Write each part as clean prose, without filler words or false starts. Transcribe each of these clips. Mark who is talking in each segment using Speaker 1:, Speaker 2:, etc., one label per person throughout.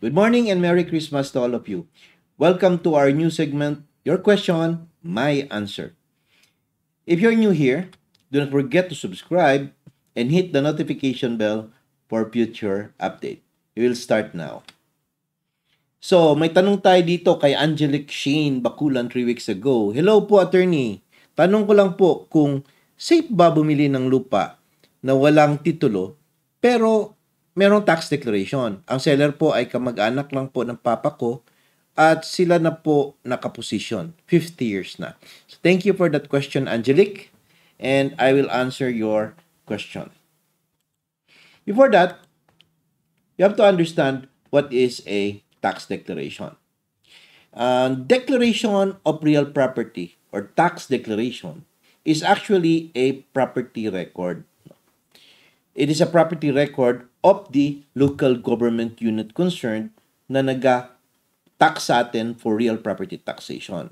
Speaker 1: Good morning and Merry Christmas to all of you. Welcome to our new segment, Your Question, My Answer. If you're new here, do not forget to subscribe and hit the notification bell for future update. We will start now. So, may tanong tayo dito kay Angelic Shane Bakulan 3 weeks ago. Hello po, attorney. Tanong ko lang po kung safe ba bumili ng lupa na walang titulo pero merong tax declaration. Ang seller po ay kamag-anak lang po ng papa ko at sila na po nakaposisyon. 50 years na. So, thank you for that question, Angelic. And I will answer your question. Before that, you have to understand what is a tax declaration. Declaration of real property or tax declaration is actually a property record. It is a property record of the local government unit concerned na tax sa atin for real property taxation.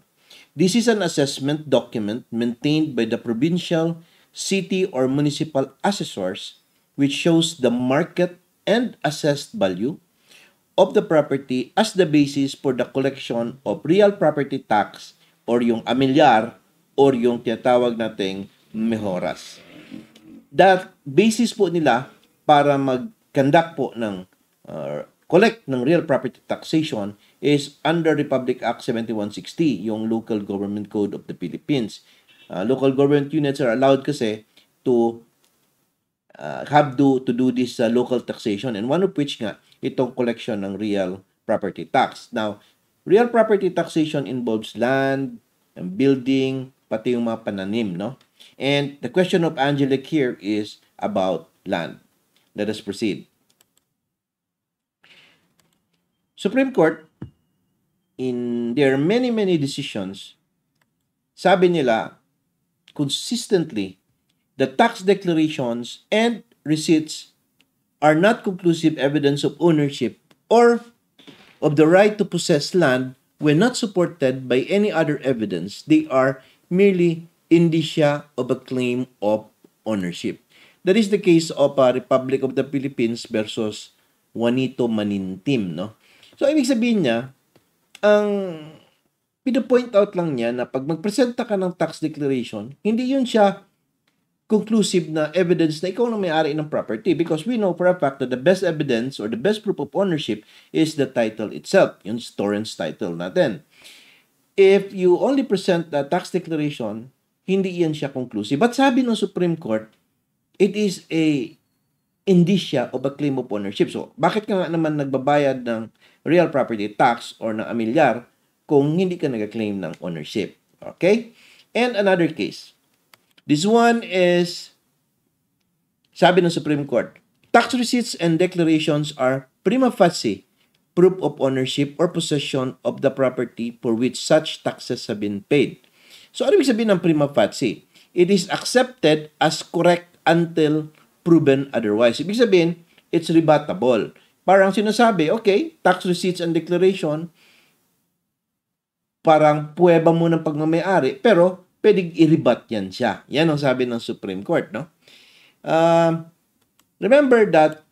Speaker 1: This is an assessment document maintained by the provincial, city, or municipal assessors which shows the market and assessed value of the property as the basis for the collection of real property tax or yung amilyar or yung tinatawag nating mehoras. That basis po nila para mag-conduct po ng collect ng real property taxation is under Republic Act 7160, yung Local Government Code of the Philippines. Local government units are allowed kasi to to do this local taxation, and one of which nga itong collection ng real property tax. Now, real property taxation involves land, building, pati yung mga pananim, no? And the question of Angelic here is about land. Let us proceed. Supreme Court, in their many decisions, sabi nila consistently that tax declarations and receipts are not conclusive evidence of ownership or of the right to possess land when not supported by any other evidence. They are merely indicia of a claim of ownership. That is the case of Republic of the Philippines versus Juanito Manintim, no? So, ibig sabihin niya, ang pino-point out lang niya na pag magpresenta ka ng tax declaration, hindi yun siya conclusive na evidence na ikaw na may-ari ng property, because we know for a fact that the best evidence or the best proof of ownership is the title itself, yung Torrens title natin. If you only present the tax declaration, hindi yan siya conclusive. But sabi ng Supreme Court, it is a indicia of a claim of ownership. So, bakit ka nga naman nagbabayad ng real property tax or ng amilyar kung hindi ka nag-claim ng ownership? Okay? And another case. This one is, sabi ng Supreme Court, tax receipts and declarations are prima facie proof of ownership or possession of the property for which such taxes have been paid. So, ano ibig sabihin ng prima facie? It is accepted as correct until proven otherwise. Ibig sabihin, it's rebuttable. Parang sinasabi, okay, tax receipts and declaration, parang puweba mo ng pagmamayari, pero pwedeng i-rebut yan siya. Yan ang sabi ng Supreme Court, no? Remember that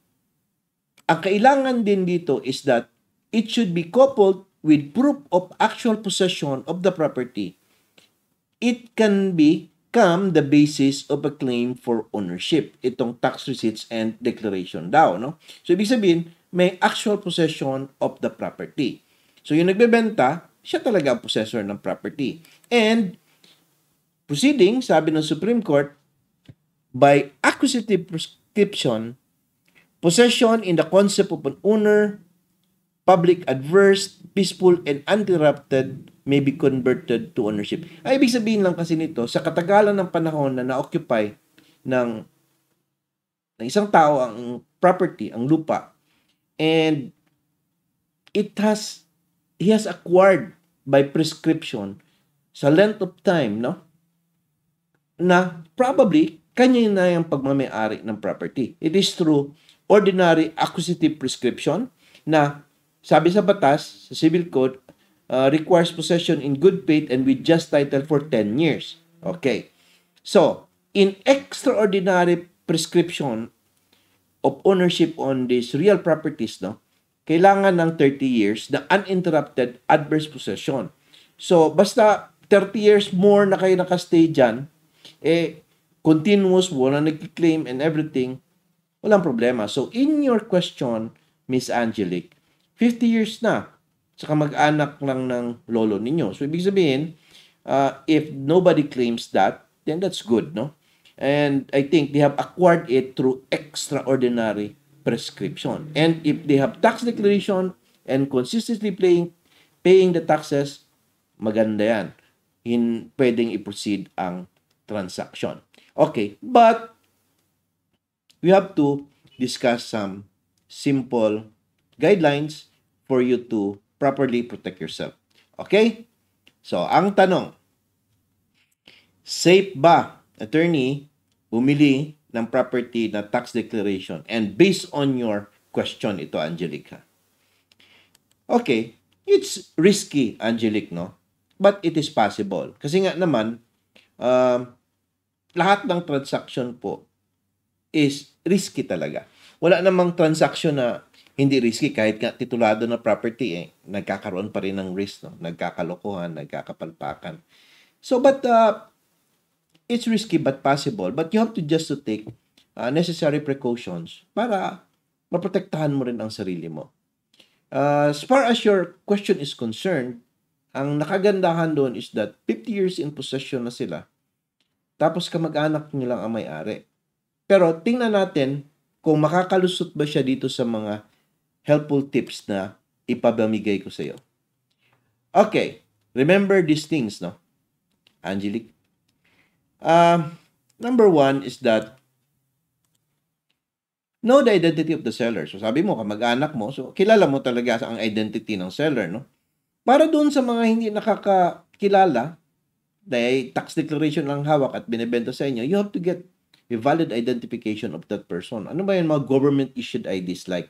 Speaker 1: ang kailangan din dito is that it should be coupled with proof of actual possession of the property. It can become the basis of a claim for ownership. Itong tax receipts and declaration daw, no? So, ibig sabihin, may actual possession of the property. So, yung nagbebenta, siya talaga ang possessor ng property. And, proceeding, sabi ng Supreme Court, by acquisitive prescription, possession in the concept of an owner, public adverse, peaceful, and uninterrupted may be converted to ownership. Ay, ibig sabihin lang kasi nito, sa katagalan ng panahon na na-occupy ng isang tao ang property, ang lupa, and he has acquired by prescription sa length of time, no? Na probably kanya na yung pagmamayari ng property. It is through ordinary acquisitive prescription na sabi sa batas, sa Civil Code, requires possession in good faith and with just title for 10 years. Okay. So, in extraordinary prescription of ownership on these real properties, no, kailangan ng 30 years na uninterrupted adverse possession. So, basta 30 years more na kayo nakastay dyan, continuous, walang nag-claim and everything, walang problema. So, in your question, Miss Angelique, 50 years na, saka mag-anak lang ng lolo ninyo. So, ibig sabihin, if nobody claims that, then that's good, no? And I think they have acquired it through extraordinary prescription. And if they have tax declaration and consistently paying the taxes, maganda yan. Pwedeng i-proceed ang transaction. Okay, but we have to discuss some simple guidelines for you to properly protect yourself. Okay? So, ang tanong, safe ba, attorney, bumili ng property na tax declaration? And based on your question, ito, Angelica. Okay, it's risky, Angelic, no? But it is possible. Kasi nga naman, lahat ng transaction po is risky talaga. Wala namang transaction na hindi risky kahit nga titulado na property, nagkakaroon pa rin ng risk, no? Nagkakalokohan, nagkakapalpakan. So, but it's risky but possible. But you have to just to take necessary precautions para maprotektahan mo rin ang sarili mo. As far as your question is concerned, ang nakagandahan doon is that 50 years in possession na sila, tapos kamag-anak nyo lang ang may-ari. Pero tingnan natin kung makakalusot ba siya dito sa mga helpful tips na ipabamigay ko sa iyo. Okay, remember these things, no? Angelique? Number one is that know the identity of the seller. So sabi mo, kamag-anak mo, so kilala mo talaga ang identity ng seller, no? Para doon sa mga hindi nakakakilala, dahil tax declaration lang hawak at binibenta sa inyo, you have to get a valid identification of that person. Ano ba yan? Mga government-issued IDs like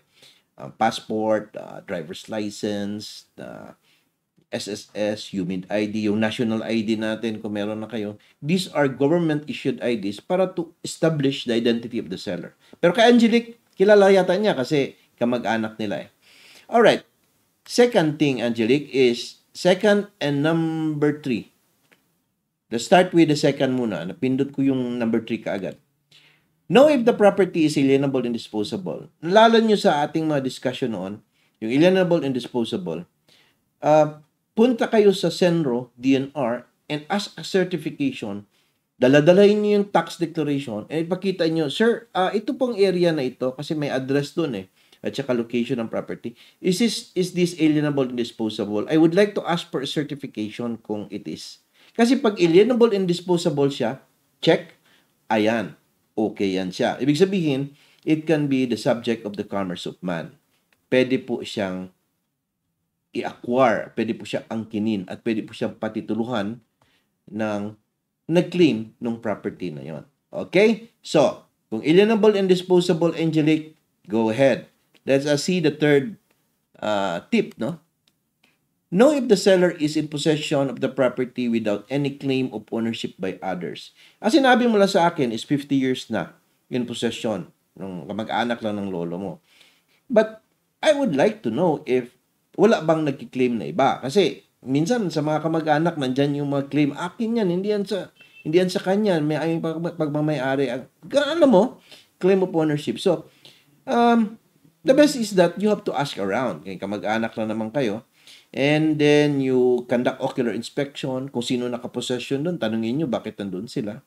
Speaker 1: passport, driver's license, SSS, humid ID, yung national ID natin kung meron na kayo. These are government-issued IDs para to establish the identity of the seller. Pero kay Angelique, kilala yata niya kasi kamag-anak nila eh. Alright. Second thing, Angelique, is second and number 3. Let's start with the second muna. Napindot ko yung number 3 kaagad. Know if the property is alienable and disposable. Nalala nyo sa ating mga discussion noon, yung alienable and disposable, punta kayo sa Senro, DNR, and ask a certification. Daladalahin nyo yung tax declaration and ipakita nyo, sir, ito pong area na ito kasi may address doon eh, at saka location ng property. Is this alienable and disposable? I would like to ask for a certification kung it is. Kasi pag alienable and disposable siya, check, ayan, okay yan siya. Ibig sabihin, it can be the subject of the commerce of man. Pwede po siyang i-acquire, pwede po siyang angkinin, at pwede po siyang patituluhan ng nag-claim ng property na yon. Okay? So, kung alienable and disposable, Angelique, go ahead. Let's see the third tip, no? Know if the seller is in possession of the property without any claim of ownership by others. Ang sinabi mo lang sa akin is 50 years na in possession ng kamag-anak lang ng lolo mo. But I would like to know if wala bang nagki-claim na iba. Kasi minsan sa mga kamag-anak nandyan yung mga claim, akin yan, hindi yan sa kanya, may aming pagmamayari. Alam mo, claim of ownership. So, the best is that you have to ask around. Kaya kamag-anak lang naman kayo. And then you conduct ocular inspection. Kung sino nakapossession doon, tanungin nyo bakit nandun sila.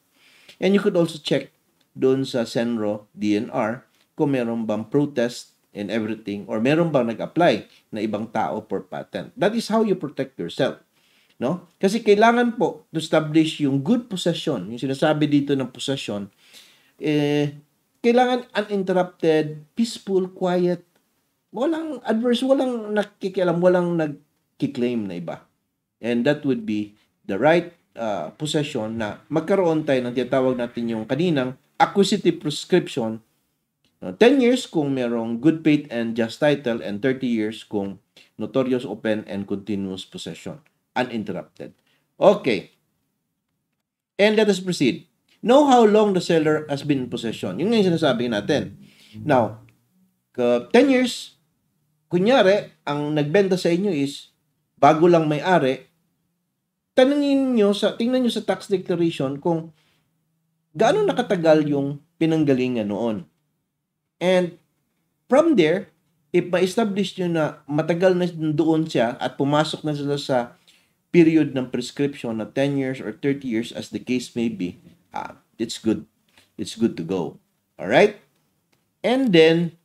Speaker 1: And you could also check doon sa Senro DNR kung meron bang protest and everything or meron bang nag-apply na ibang tao for patent. That is how you protect yourself. No? Kasi kailangan po to establish yung good possession. Yung sinasabi dito ng possession, kailangan uninterrupted, peaceful, quiet, walang adverse, walang nakikialam, walang nagki-claim na iba. And that would be the right possession na magkaroon tayo ng tinatawag natin yung kaninang acquisitive prescription. 10 years kung merong good faith and just title and 30 years kung notorious open and continuous possession. Uninterrupted. Okay. And let us proceed. Know how long the seller has been in possession. Yun nga yung sinasabi natin. Now, 10 years, kunyari, ang nagbenta sa inyo is bago lang may-ari, tingnan nyo sa tax declaration kung gaano nakatagal yung pinanggalingan noon. And from there, if ma-establish nyo na matagal na doon siya at pumasok na sila sa period ng prescription na 10 years or 30 years as the case may be, it's good. It's good to go. Alright? And then,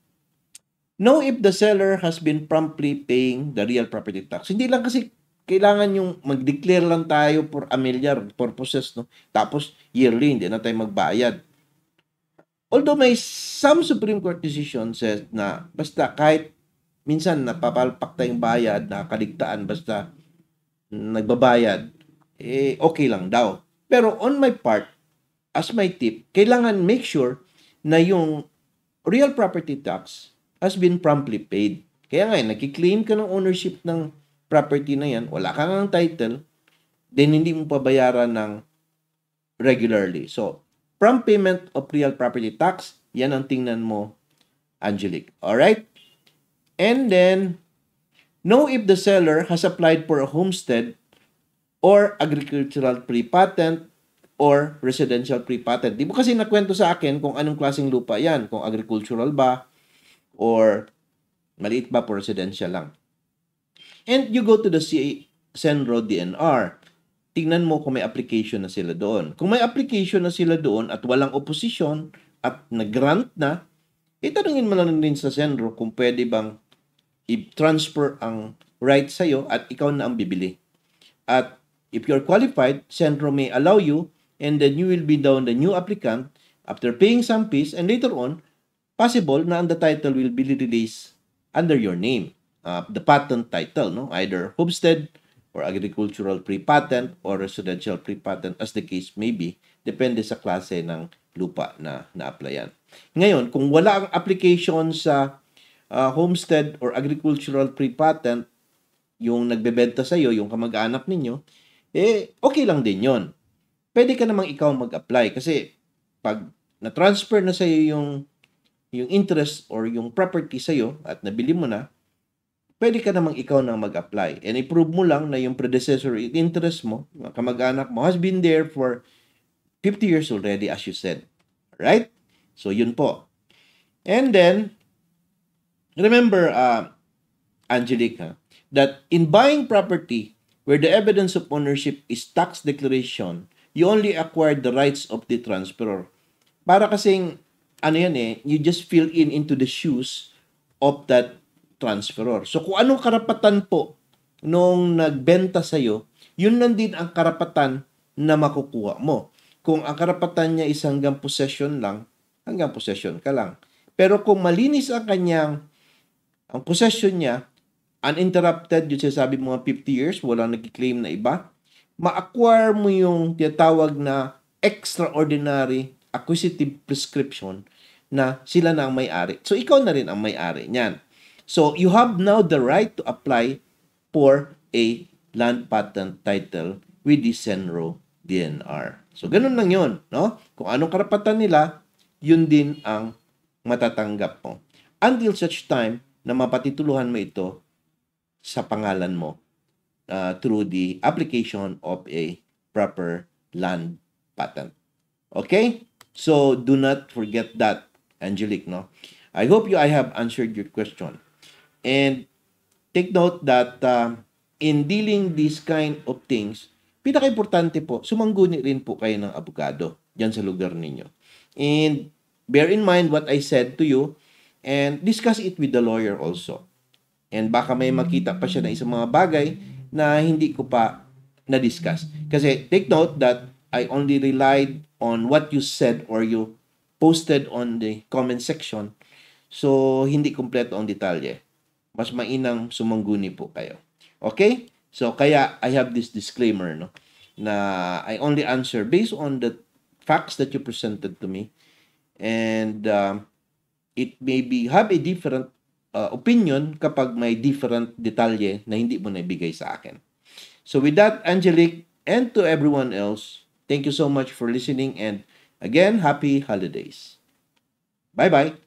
Speaker 1: know if the seller has been promptly paying the real property tax. Hindi lang kasi kailangan yung mag-declare lang tayo for familiar purposes, no? Tapos yearly, hindi na tayo magbayad. Although may some Supreme Court decision says na basta kahit minsan napapalpak tayong bayad, nakakaligtaan, basta nagbabayad, okay lang daw. Pero on my part, as my tip, kailangan make sure na yung real property tax has been promptly paid. Kaya nga, nakiklaim ka ng ownership ng property na yan, wala kang ang title, then hindi mo pabayaran ng regularly. So, prompt payment of real property tax, yan ang tingnan mo, Angelique. Alright? And then, know if the seller has applied for a homestead or agricultural pre-patent or residential pre-patent. Di mo kasi nakwento sa akin kung anong klaseng lupa yan, kung agricultural ba or maliit ba for residential lang. And you go to the Senro DNR. Tingnan mo kung may application na sila doon. Kung may application na sila doon at walang opposition at nag-grant na, itanungin mo lang din sa Senro kung pwede bang i-transfer ang right sa'yo at ikaw na ang bibili. At if you're qualified, Senro may allow you and then you will be down the new applicant after paying some fees and later on, possible na the title will be released under your name. The patent title, no? Either homestead or agricultural pre-patent or residential pre-patent as the case may be, depende sa klase ng lupa na na-applyan. Ngayon, kung wala ang application sa homestead or agricultural pre-patent, yung nagbebenta sa iyo, yung kamag-anak ninyo, okay lang din yon. Pwede ka namang ikaw mag-apply kasi pag na-transfer na sa iyo yung interest or yung property sa iyo at nabili mo na, pwede ka namang ikaw na mag-apply. And i-prove mo lang na yung predecessor interest mo, kamag-anak mo, has been there for 50 years already, as you said. Right? So, yun po. And then, remember, Angelique, that in buying property where the evidence of ownership is tax declaration, you only acquired the rights of the transferor. Para kasing, you just fill into the shoes of that transferor. So, kung anong karapatan po nung nagbenta sa'yo, yun lang din ang karapatan na makukuha mo. Kung ang karapatan niya is hanggang possession lang, hanggang possession ka lang. Pero kung malinis ang possession niya, uninterrupted, yung sinasabi mo 50 years, walang nag-claim na iba, ma-acquire mo yung tinatawag na extraordinary acquisitive prescription na sila na ang may-ari. So, ikaw na rin ang may-ari niyan. So, you have now the right to apply for a land patent title with the Senro DNR. So, ganun lang yun, no? Kung anong karapatan nila, yun din ang matatanggap mo. Until such time na mapatituluhan mo ito sa pangalan mo through the application of a proper land patent. Okay? So, do not forget that, Angelique, no? I hope I have answered your question. And take note that in dealing these kind of things, pinaka-importante po, sumangguni rin po kayo ng abogado dyan sa lugar ninyo. And bear in mind what I said to you and discuss it with the lawyer also. And baka may makita pa siya na isang mga bagay na hindi ko pa na-discuss. Kasi take note that I only relied on what you said or you posted on the comment section. So, hindi kompleto ang detalye. Mas mainam sumangguni po kayo. Okay? So, kaya I have this disclaimer, no? Na I only answer based on the facts that you presented to me. And it may have a different opinion kapag may different detalye na hindi mo naibigay sa akin. So, with that, Angelique, and to everyone else, thank you so much for listening. And again, happy holidays. Bye-bye.